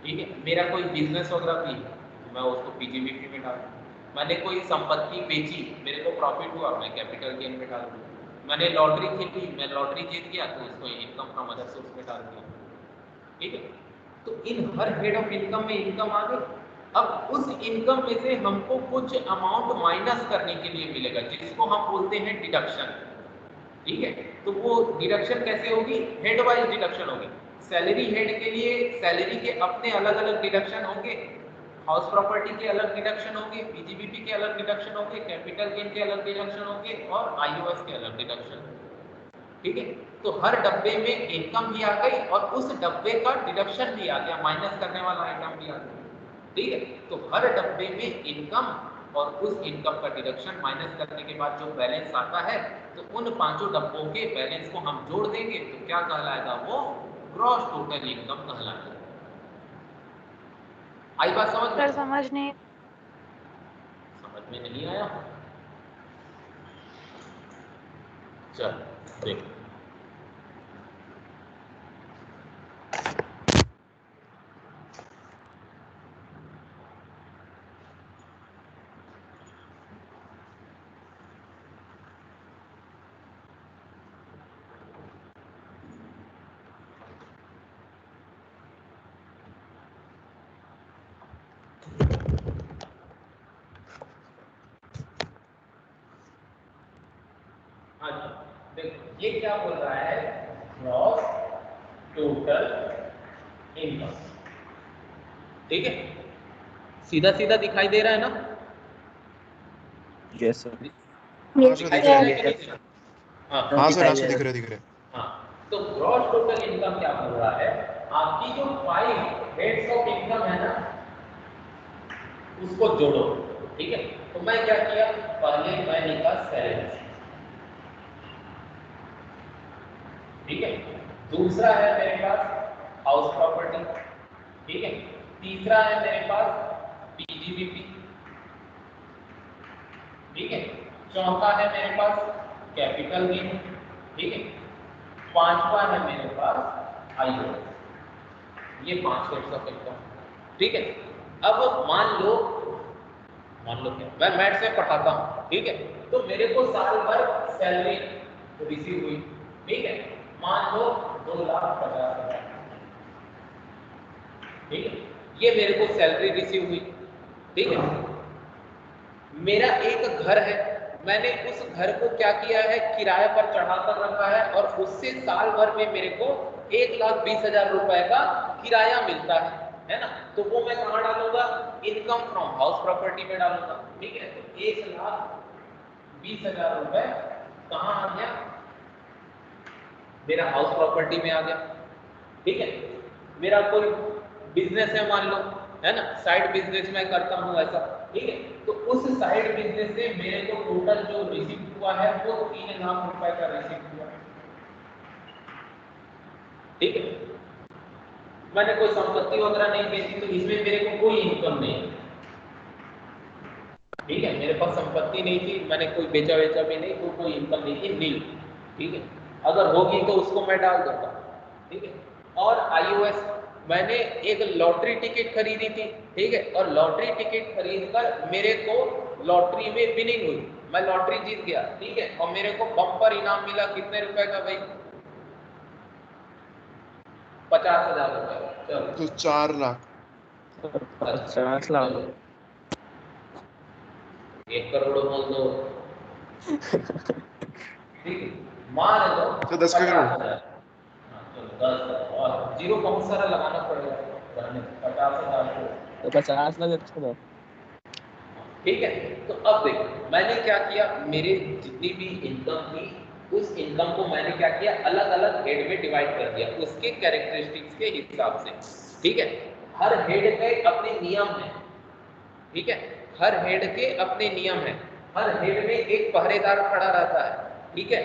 ठीक है, मेरा कोई बिजनेस वगैरह भी है तो मैं उसको पीजीबीपी में डाल दूँ। मैंने कोई संपत्ति बेची, मेरे को प्रॉफिट हुआ, मैं कैपिटल गेन में डाल दूँ। मैंने लॉटरी खेली, मैं लॉटरी जीत गया तो उसको इनकम फ्रॉम अदर सोर्स में डाल दिया। ठीक है, तो इन हर हेड ऑफ इनकम में इनकम आ गई। अब उस इनकम में से हमको कुछ अमाउंट माइनस करने के लिए मिलेगा जिसको हम बोलते हैं डिडक्शन। ठीक है, तो वो डिडक्शन कैसे होगी? हेड वाइज डिडक्शन होगी। सैलरी हेड के लिए सैलरी के अपने अलग अलग डिडक्शन होंगे, हाउस प्रॉपर्टी के अलग डिडक्शन होंगे, पीजीबीपी के अलग डिडक्शन होंगे, कैपिटल गेन के अलग डिडक्शन होंगे और आईओएस के अलग डिडक्शन होंगे। ठीक है, तो हर डब्बे में इनकम भी आ गई और उस डब्बे का डिडक्शन भी आ गया, माइनस करने वाला आइटम भी आ गया। ठीक है। तो हर डब्बे में इनकम और उस इनकम का डिडक्शन माइनस करने के बाद जो बैलेंस आता है, तो उन पांचों डब्बों के बैलेंस को हम जोड़ देंगे, तो क्या कहलाएगा? वो ग्रॉस टोटल इनकम कहलाएगा। आई बात समझ में? सर समझ नहीं। समझ में नहीं आया? चल देखो, हाँ जी देखो, ये क्या बोल रहा है? Gross total income. ठीक है, सीधा सीधा दिखाई दे रहा है ना? Yes sir. हाँ सर दिखाई दिख दे रहा रहा है। है कि नहीं दे रहा? हाँ हाँ सर, हाँ दिखाई सर दे दिख रहा रहे दिख रहे। हाँ। तो ग्रॉस टोटल इनकम क्या बोल रहा है? आपकी जो 5 हेड्स ऑफ इनकम है ना, उसको जोड़ो। ठीक है, तो मैं क्या किया? पहले मैं लिखा सैलरी। ठीक है, दूसरा है मेरे पास हाउस प्रॉपर्टी। ठीक है, तीसरा है मेरे पास पीजीबीपी। ठीक है, चौथा है मेरे पास कैपिटल गेन। ठीक है, पांचवा है मेरे पास आईओएस। ये 5 हेड्स ऑफ इनकम। ठीक है, अब मान लो क्या, मैं मैथ्स में पढ़ाता हूँ। ठीक है, तो मेरे को साल भर सैलरी रिसीव हुई। ठीक है, मान लो 2,50,000। ठीक है, ये मेरे को सैलरी रिसीव हुई। ठीक है, मेरा एक घर है, मैंने उस घर को क्या किया है? किराए पर चढ़ा कर रखा है, और उससे साल भर में मेरे को 1,20,000 रुपए का किराया मिलता है ना? तो वो मैं कहाँ डालूंगा? इनकम फ्रॉम हाउस प्रॉपर्टी में डालूंगा। ठीक है, तो 1,20,000 रुपए कहाँ आ गया? मेरा हाउस प्रॉपर्टी में आ गया। ठीक है, मेरा कोई बिजनेस है मान लो, है ना, साइड बिजनेस मैं करता हूँ ऐसा। ठीक है, तो उस साइड बिजनेस से मेरे को टोटल जो रिसीव हुआ है वो 3 लाख रुपए का रिसीव हुआ है। ठीक है, मैंने कोई संपत्ति वगैरह नहीं बेची, तो इसमें मेरे को कोई इनकम नहीं है। ठीक है, मेरे पास संपत्ति नहीं थी, मैंने कोई बेचा भी नहीं, तो कोई इनकम नहीं थी, नील। ठीक है, अगर होगी तो उसको मैं डाल दूंगा। ठीक है, और आईओएस, मैंने एक लॉटरी टिकट खरीदी थी। ठीक है, और लॉटरी टिकट खरीद कर मेरे को लॉटरी में विनिंग हुई, मैं लॉटरी जीत गया। ठीक है, और मेरे को बम्पर इनाम मिला कितने रुपए का भाई? 50,000 रुपए। चलो तो 4 लाख। 50 लाख। चलो, 1 करोड़ बोल दो। ठीक है, मान लो तो 10 करोड़। 50,000। हाँ चलो 10, और जीरो बहुत सारा लगाना पड़ेगा, 50,000 को। तो 50 लाख अच्छा था। ठीक है, तो अब देखो मैंने क्या किया? मेरे जितनी भी इनकम थी, उस इनकम को मैंने क्या किया? अलग अलग हेड में डिवाइड कर दिया उसके कैरेक्टरिस्टिक्स के हिसाब से। ठीक है, हर हेड के अपने नियम हैं। ठीक है, हर हेड के अपने नियम हैं। हर हेड में एक पहरेदार खड़ा रहता है। ठीक है,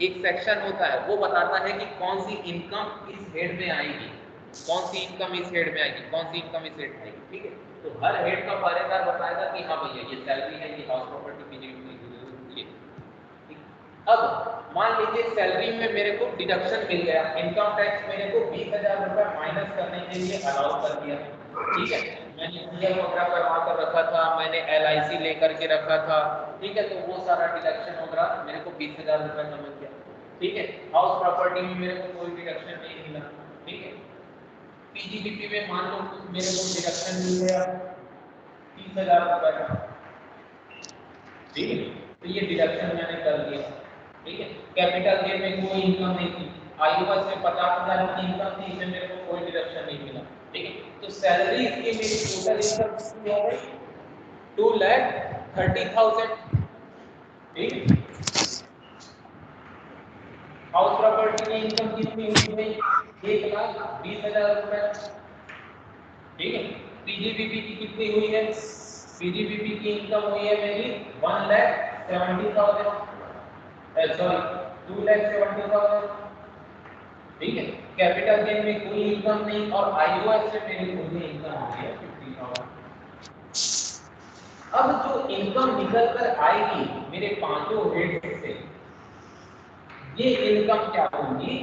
एक सेक्शन होता है, वो बताता है कि कौन सी इनकम इस हेड में आएगी, कौन सी इनकम इस हेड में आएगी, कौन सी इनकम इस हेड में आएगी। ठीक है, तो हर हेड का पहरेदार बताएगा कि हाँ भैया ये सैलरी है, ये हाउस प्रॉपर्टी ये। अब मान लीजिए सैलरी में मेरे को डिडक्शन मिल गया, इनकम टैक्स मेरे को 20,000 रुपए माइनस करने के लिए अलाउ कर दिया। ठीक है, मैंने पीएफ वगैरह करवा कर रखा था, मैंने एलआईसी लेकर के रखा था। ठीक है, तो वो सारा डिडक्शन वगैरह मेरे को 20,000 रुपए का मिल गया। ठीक है, हाउस प्रॉपर्टी में मेरे को कोई डिडक्शन नहीं मिला। ठीक है, पीजीबीपी में मान लो मेरे को डिडक्शन मिल गया 30,000 रुपए का। ठीक है, तो ये डिडक्शन मैंने कर दिया। ठीक है, कैपिटल गेन में कोई इनकम नहीं थी, आईओएस में 50,000 की इनकम थी, इसमें मेरे को कोई डिडक्शन नहीं मिला। ठीक है, तो सैलरी की मेरी टोटल इनकम कितनी हो गई? 2,30,000। ठीक है, हाउस प्रॉपर्टी की इनकम कितनी हुई भाई? 1,20,000 रुपए। ठीक है, पीजीबीपी की कितनी हुई है? पीजीबीपी की इनकम हुई है मेरी 1,70,000, सॉरी 2,70,000, ठीक है। कैपिटल गेन में कोई इनकम नहीं और आईओएस से मेरी कोई इनकम हो गई है 50,000। अब जो इनकम निकल कर आएगी मेरे पांचों हेड से, ये इनकम क्या होगी?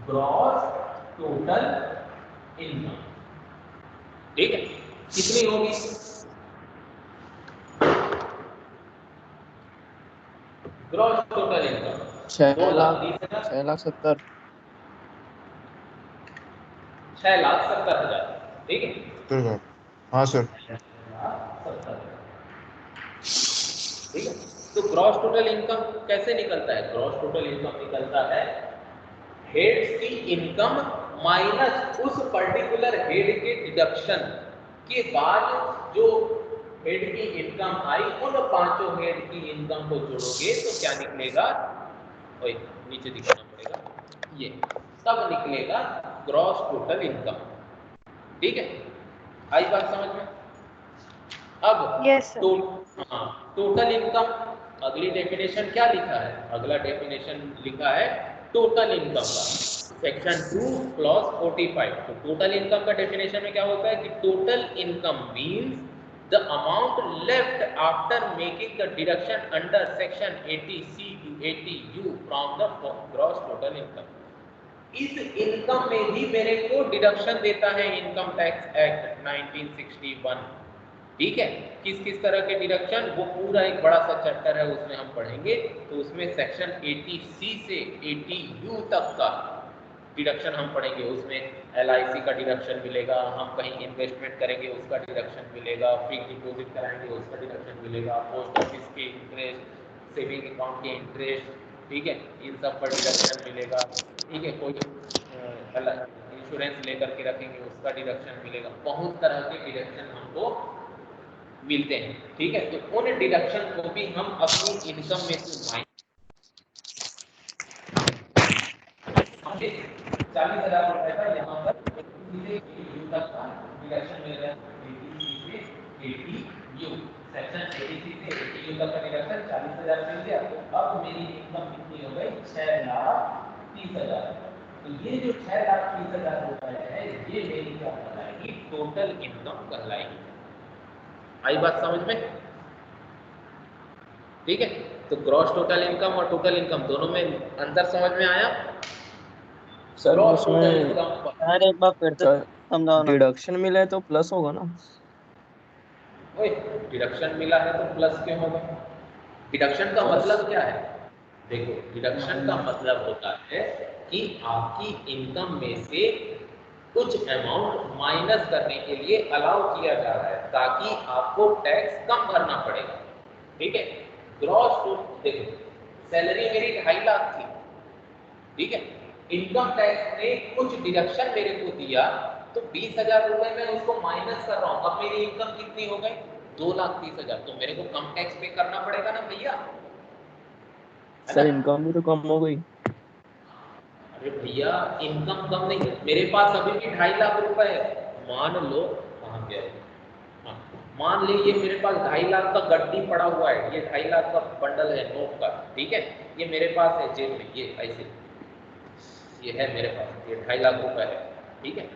ग्रॉस टोटल इनकम, ठीक है। कितनी होगी? ग्रॉस टोटल इनकम 6,70,000 6,70,000, ठीक है। सर हाँ सर। 6,70,000, ठीक है। तो ग्रॉस टोटल इनकम कैसे निकलता है? ग्रॉस टोटल इनकम निकलता है हेड्स की इनकम माइनस उस पर्टिकुलर हेड के डिडक्शन के बाद जो हेड की इनकम आई, उन पांचों हेड की इनकम को जोड़ोगे तो क्या निकलेगा? ओए नीचे दिखाना पड़ेगा, ये तब निकलेगा ग्रॉस टोटल इनकम, ठीक है। आई बात समझ में? अब यस सर। टोटल इनकम, अगली डेफिनेशन क्या लिखा है? अगला डेफिनेशन लिखा है टोटल इनकम का, सेक्शन 2 क्लॉज 45। तो टोटल इनकम का डेफिनेशन में क्या होता है कि total income means the amount left after making the deduction under section 80C to 80U from the gross total income. इस इनकम में भी मेरे को डिडक्शन देता है इनकम टैक्स एक्ट 1961, ठीक है। किस किस तरह के डिडक्शन, वो पूरा एक बड़ा सा चैप्टर है, उसमें हम पढ़ेंगे। तो उसमें सेक्शन 80C से 80U तक का डिडक्शन हम पढ़ेंगे। उसमें LIC का डिडक्शन मिलेगा, हम कहीं इन्वेस्टमेंट करेंगे उसका डिडक्शन मिलेगा, फिक्स डिपॉजिट कराएंगे उसका डिडक्शन मिलेगा, पोस्ट ऑफिस के इंटरेस्ट, सेविंग अकाउंट के इंटरेस्ट, ठीक है, इन सब पर डिडक्शन मिलेगा, ठीक है। कोई इंश्योरेंस लेकर के रखेंगे उसका डिडक्शन मिलेगा। बहुत तरह के डिडक्शन हमको मिलते हैं, ठीक है। तो उन डिडक्शन को भी हम अपनी इनकम में से माइनस 40,000 रुपए का यहाँ पर सीधे तक का डिडक्शन मिल रहा है। 80U सेक्शन 80C से 80U तक का डिडक्शन 40,000 मिल गया। तो अब मेरी इनकम कितनी हो गई? 6,30,000। तो ये जो 6,30,000 रुपए है, ये मेरी क्या कहलाएगी? टोटल इनकम कहलाएगी। आई बात समझ में? ठीक है। तो ग्रॉस टोटल इनकम और टोटल इनकम दोनों में अंतर समझ में आया? सर ग्रॉस टोटल उसमें इनकम सर एक बार फिर से समझाओ ना। डिडक्शन मिला है तो प्लस होगा ना? ओए डिडक्शन मिला है तो प्लस क्यों होगा? डिडक्शन का मतलब क्या है? देखो, डिडक्शन का मतलब होता है कि आपकी इनकम में से कुछ अमाउंट माइनस करने के लिए अलाउ किया जा रहा है ताकि आपको टैक्स कम भरना पड़ेगा, ठीक है। ग्रॉस टोटल, देखो सैलरी मेरी 2.5 लाख थी, ठीक है। इनकम टैक्स ने कुछ डिडक्शन मेरे को दिया तो 20,000 रुपए में उसको माइनस कर रहा हूं। अब मेरी इनकम कितनी हो गई? 2,30,000। तो मेरे को कम टैक्स पे करना पड़ेगा ना भैया, सर इनकम भी तो कम हो गई। अरे भैया इनकम कम नहीं, मेरे पास अभी भी 2.5 लाख रुपए है। मान लो कहाँ गया है? हाँ, मान लीजिए मेरे पास 2.5 लाख का गड्डी पड़ा हुआ है, ये 2.5 लाख का बंडल है नोट का, ठीक है। ये मेरे पास है जेब में, ये ऐसे, ये है मेरे पास, ये 2.5 लाख रुपए है, ठीक है।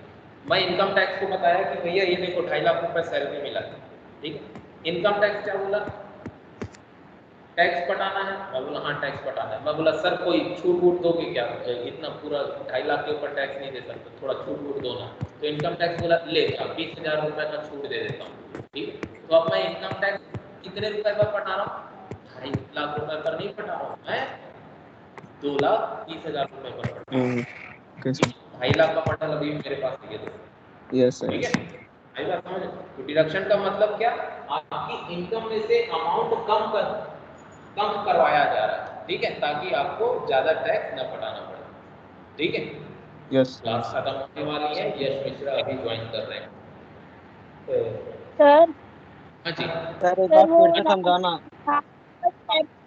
मैं इनकम टैक्स को बताया कि भैया ये देखो 2.5 लाख रुपए सैलरी मिला है, ठीक है। इनकम टैक्स क्या बोला? टैक्स पटाना है। मैं बोला हाँ टैक्स पटाना है। मैं बोला सर कोई छूट वूट दोगे क्या? इतना पूरा 2.5 लाख के ऊपर टैक्स नहीं दे सकते, थोड़ा छूट वूट दो ना। तो इनकम टैक्स बोला ले 20,000 रुपए का छूट दे देता हूँ, ठीक है। तो अब मैं इनकम टैक्स कितने रुपए पर पटा रहा हूँ? 2.5 लाख रुपए पर नहीं पटा रहा हूँ, मैं 2,30,000 रुपए पर पटा रहा हूँ। Okay sir. 2.5 लाख का पटा अभी मेरे पास नहीं है, यस ठीक सर। है। आई बात समझ? तो डिडक्शन का मतलब क्या? आपकी इनकम में से अमाउंट कम करवाया जा रहा है, ठीक है, ताकि आपको ज्यादा टैक्स न पटाना पड़े, ठीक है। यस क्लास खत्म होने वाली है, यश मिश्रा अभी ज्वाइन कर रहे हैं। सर हाँ जी, सर एक सर बार वो फिर से समझाना।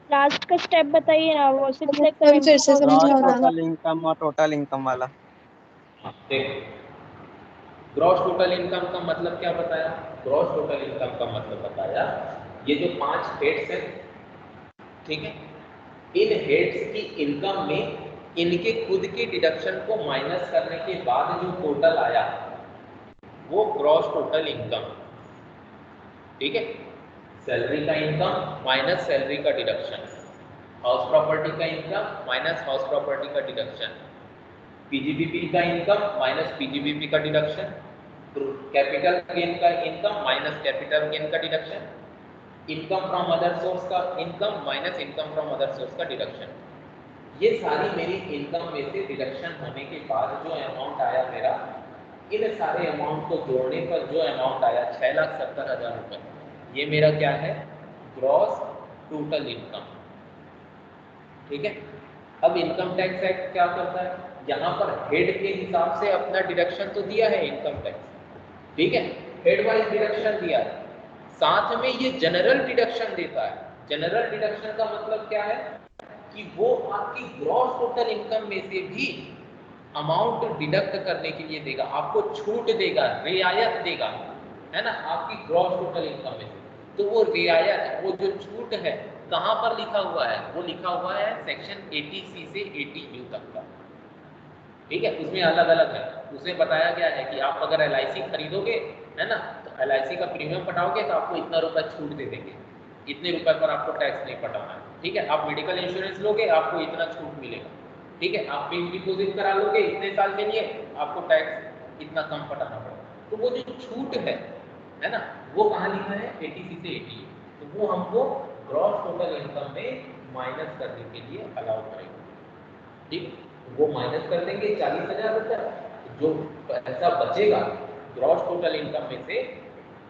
लास्ट का स्टेप बताइए ना, वो सिर्फ सर फिर से ग्रॉस समझाओ ना। टोटल इनकम और टोटल इनकम वाला। देखो ग्रॉस टोटल इनकम का मतलब क्या बताया? ग्रॉस टोटल इनकम का मतलब बताया ये जो 5 हेड्स हैं, ठीक है, इन हेड्स की इनकम में इनके खुद के डिडक्शन को माइनस करने के बाद जो टोटल आया वो ग्रॉस टोटल इनकम, ठीक है। सैलरी का इनकम माइनस सैलरी का डिडक्शन, हाउस प्रॉपर्टी का इनकम माइनस हाउस प्रॉपर्टी का डिडक्शन, पीजीबीपी का इनकम माइनस पीजीबीपी का डिडक्शन, कैपिटल गेन का इनकम माइनस कैपिटल गेन का deduction, income from other source का income minus income from other source का deduction. ये सारी मेरी इनकम में से डिडक्शन होने के बाद जो अमाउंट आया मेरा, इन सारे अमाउंट को जोड़ने पर जो अमाउंट आया 6,70,000 रुपये, ये मेरा क्या है? ग्रॉस टोटल इनकम, ठीक है। अब इनकम टैक्स एक्ट क्या करता है? यहाँ पर हेड के हिसाब से अपना डिडक्शन तो दिया है इनकम टैक्स, ठीक है, हेड वाइज डिडक्शन दिया है, साथ में ये जनरल डिडक्शन देता है। जनरल डिडक्शन का मतलब क्या है कि वो आपकी ग्रॉस टोटल इनकम में से भी अमाउंट डिडक्ट करने के लिए देगा, आपको छूट देगा, रियायत देगा, है ना, आपकी ग्रॉस टोटल इनकम में से। तो वो रियायत, वो जो छूट है, कहाँ पर लिखा हुआ है? वो लिखा हुआ है सेक्शन 80C से 80U तक का, ठीक है। उसमें अलग अलग है, उसमें बताया गया है कि आप अगर LIC खरीदोगे, है ना, तो LIC का प्रीमियम पटाओगे तो आपको इतना रुपया छूट दे देंगे, इतने रुपए पर आपको टैक्स नहीं पटाना है, ठीक है। आप मेडिकल इंश्योरेंस लोगे आपको इतना छूट मिलेगा, ठीक है। आप फिक्स्ड डिपॉजिट करा लोगे इतने साल के लिए, आपको टैक्स इतना कम पटाना पड़ेगा। तो वो जो छूट है ना, वो कहाँ लिखा है? 80C से 80U। तो वो हमको ग्रॉस टोटल इनकम में माइनस करने के लिए अलाउ करेगा, ठीक। वो माइनस कर देंगे 40,000 रुपया, जो पैसा बचेगा ग्रॉस टोटल इनकम में से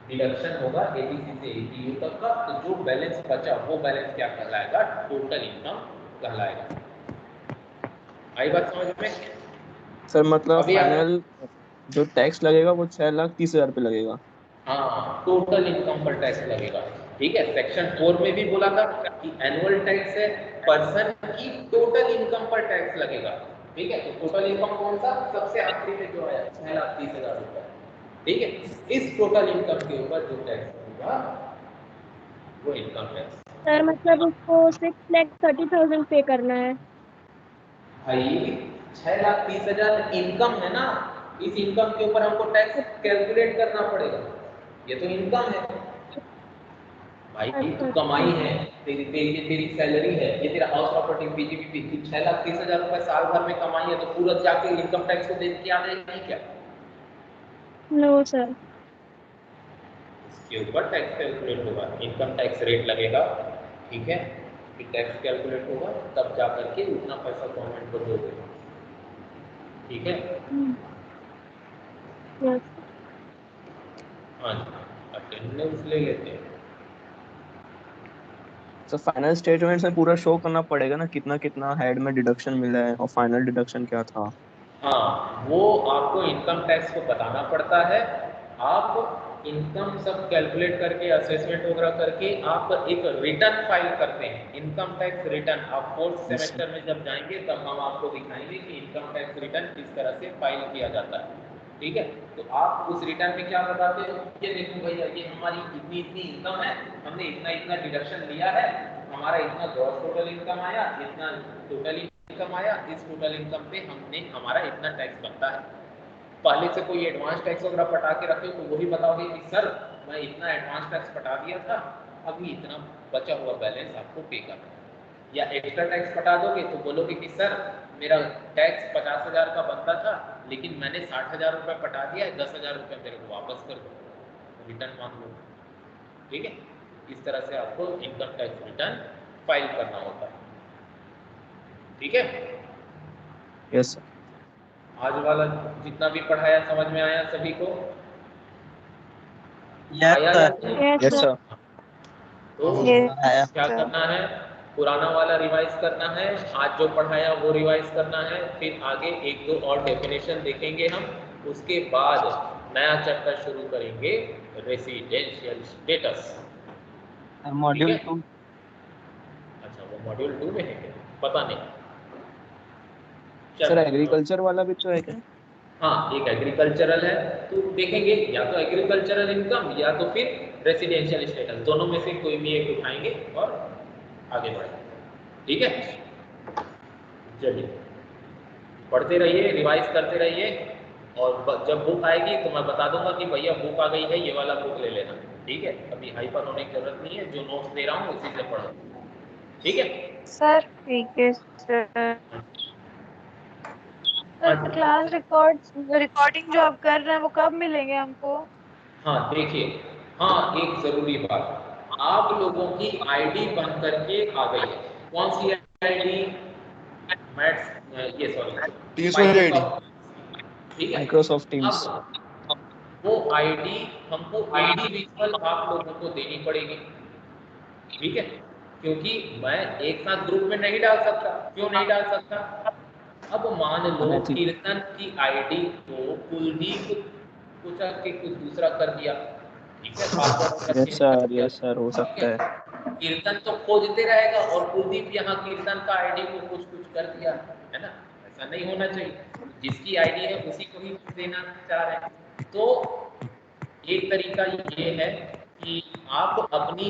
डिडक्शन होगा 80C से 80U तक का, तो जो बैलेंस बचा वो बैलेंस क्या कहलाएगा? टोटल इनकम कहलाएगा। आई बात समझ में? सर मतलब अभी आप, फाइनल जो टैक्स लगेगा वो 6,30,000 पे लगेगा। हाँ, टोटल इनकम पर टैक्स लगेगा, ठीक है। सेक्शन 4 में भी बोला था कि एनुअल टैक्स है, पर्सन की टोटल इनकम पर टैक्स लगेगा, ठीक है। तो टोटल इनकम कौन सा? सबसे आखिरी में जो आया 6,30,000 रुपये, ठीक है। इस टोटल इनकम के ऊपर जो टैक्स होगा वो इनकम टैक्स। सर मतलब उसको 6,30,000 पे करना है। भाई 6,30,000 इनकम है ना, इस इनकम के ऊपर हमको टैक्स कैलकुलेट करना पड़ेगा, ये तो इनकम है भाई, तू अच्छा कमाई अच्छा। है, तेरी सैलरी है, ये तेरा हाउस प्रॉपर्टी पीजीबीपी, तू 6,30,000 रुपए साल भर में कमाई है, तो पूरा जाके इनकम टैक्स को दे के आ जाएगी क्या? No sir. इसके ऊपर टैक्स कैलकुलेट होगा, इनकम टैक्स रेट लगेगा, ठीक है, फिर टैक्स कैलकुलेट होगा, तब जा करके उतना पैसा गवर्नमेंट को दोगे, ठीक है। यस। हाँ जी, अटेंडेंस ले लेते हैं। सर फाइनल स्टेटमेंट्स में पूरा शो करना पड़ेगा ना, कितना कितना हेड में डिडक्शन मिला है और फाइनल डिडक्शन क्या था। हाँ, वो आपको इनकम टैक्स को बताना पड़ता है। आप इनकम सब कैलकुलेट करके, असेसमेंट वगैरह करके आप एक रिटर्न फाइल करते हैं, इनकम टैक्स रिटर्न। आप 4th सेमेस्टर में जब जाएंगे तब हम आपको दिखाएंगे कि इनकम टैक्स रिटर्न किस तरह से फाइल किया जाता है, ठीक है। तो आप उस रिटर्न में क्या बताते हो? ये देखो भैया, ये हमारी इतनी इतनी इनकम है, हमने इतना इतना डिडक्शन लिया है, हमारा इतना ग्रॉस टोटल इनकम आया, इतना टोटल इनकम आया, इस टोटल इनकम पे हमने हमारा इतना टैक्स बनता है। पहले से कोई एडवांस टैक्स वगैरह पटा के रखे तो वही बताओगे कि सर मैं इतना एडवांस टैक्स पटा दिया था, अभी इतना बचा हुआ बैलेंस आपको पे करना है। या एक्स्ट्रा टैक्स पटा दोगे तो बोलोगे कि सर मेरा टैक्स 50,000 का बनता था, लेकिन मैंने 60,000 रुपये पटा दिया है, 10,000 रुपये मेरे को वापस कर दो, रिटर्न मांग लो, ठीक है। इस तरह से आपको इनकम टैक्स रिटर्न फाइल करना होता है, ठीक है। Yes sir. आज वाला जितना भी पढ़ाया समझ में आया सभी को? यस आया या सर। नहीं? Yes yes sir. सर। तो आया। क्या करना है? पुराना वाला रिवाइज करना है, आज जो पढ़ाया वो रिवाइज करना है, फिर आगे एक दो और डेफिनेशन देखेंगे हम, उसके बाद नया चैप्टर शुरू करेंगे, रेसिडेंशियल स्टेटस, ठीक मॉड्यूल है। 2। अच्छा, वो मॉड्यूल 2 में है क्या? पता नहीं। सर चलो एग्रीकल्चर वाला भी तो है क्या। हाँ, एक एग्रीकल्चरल है, तो देखेंगे या तो एग्रीकल्चरल इनकम या तो फिर रेसिडेंशियल स्टेटस, दोनों में से कोई भी एक उठाएंगे और आगे बढ़ेंगे। ठीक है, चलिए पढ़ते रहिए, रिवाइज करते रहिए, और जब बुक आएगी तो मैं बता दूंगा कि भैया बुक आ गई है, ये वाला बुक ले लेना। ठीक है, अभी हाइपर होने की जरूरत नहीं है, जो नोट्स दे रहा हूँ उसी से पढ़ो। ठीक है सर ठीक है सर। सर क्लास रिकॉर्डिंग जो आप कर रहे हैं वो कब मिलेंगे हमको? हाँ देखिए, हाँ एक जरूरी बात, आप लोगों की आईडी बन करके आ गई है। कौन सी आईडी? मैथ्स, ये सॉरी, टीम्स वाली आईडी। ठीक है, माइक्रोसॉफ्ट टीम्स। अब वो आईडी हमको इंडिविजुअल आप लोगों को देनी पड़ेगी। ठीक है, क्योंकि मैं एक साथ ग्रुप में नहीं डाल सकता। क्यों नहीं डाल सकता? अब मान लो कीर्तन की आईडी को कुलदीप कुछ के कुछ दूसरा कर दिया, ठीक है, password yes sir, yes sir, हो सकता है। कीर्तन तो खोजते रहेगा और कुलदीप यहाँ कीर्तन का आईडी को कुछ कुछ कर दिया, है ना? ऐसा नहीं होना चाहिए, जिसकी आईडी है उसी को ही देना चाह रहे हैं। तो एक तरीका ये है कि आप अपनी